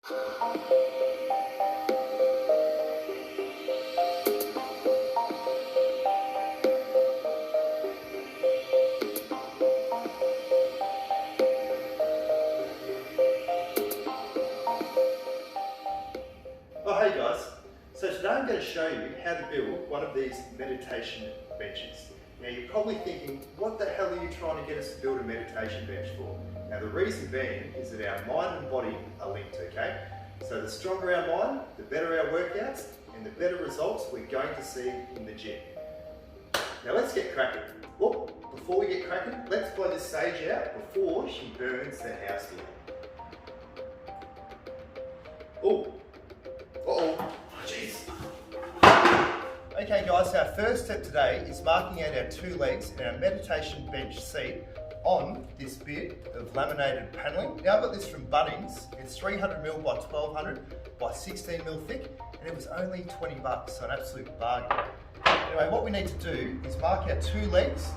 Oh hey guys, so today I'm going to show you how to build one of these meditation benches. Now you're probably thinking, what the hell are you trying to get us to build a meditation bench for? Now the reason being is that our mind and body are linked, okay? So the stronger our mind, the better our workouts and the better results we're going to see in the gym. Now let's get cracking. Well, before we get cracking, let's blow this sage out before she burns the house down. Oh. Uh-oh, jeez. Okay guys, our first step today is marking out our two legs and our meditation bench seat on this bit of laminated paneling. Now I've got this from Bunnings. It's 300mm by 1200 by 16mm thick, and it was only 20 bucks, so an absolute bargain. Anyway, what we need to do is mark our two legs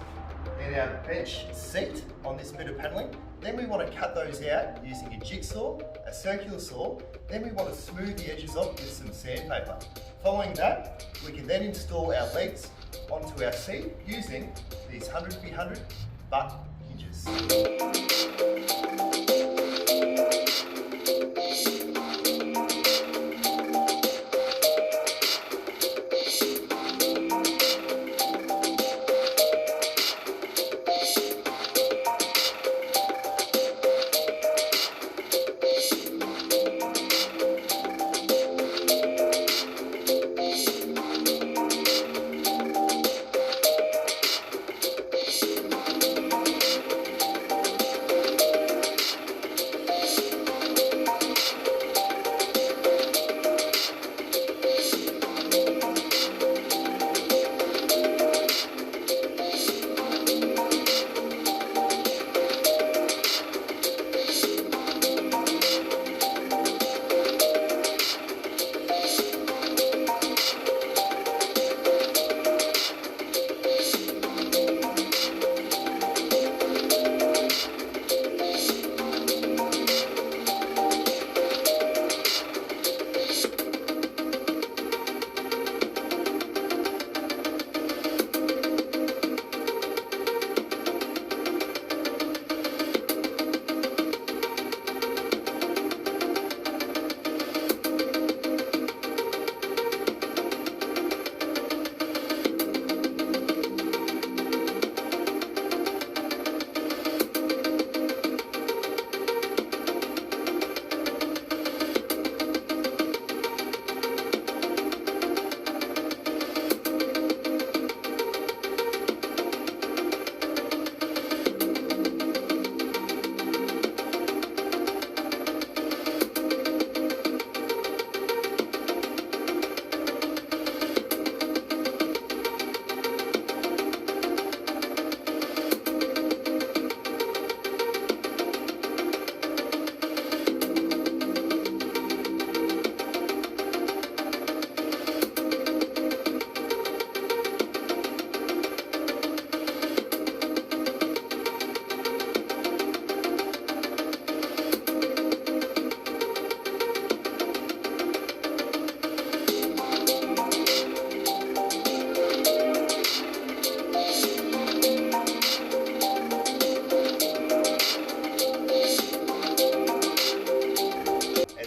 and our bench seat on this bit of paneling. Then we want to cut those out using a jigsaw, a circular saw. Then we want to smooth the edges off with some sandpaper. Following that, we can then install our legs onto our seat using these 100x100 butt hinges.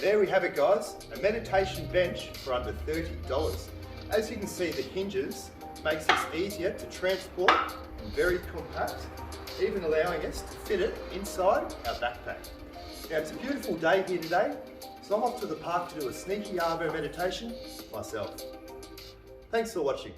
There we have it guys, a meditation bench for under $30. As you can see, the hinges makes this easier to transport and very compact, even allowing us to fit it inside our backpack. Now it's a beautiful day here today, so I'm off to the park to do a sneaky arvo meditation myself. Thanks for watching.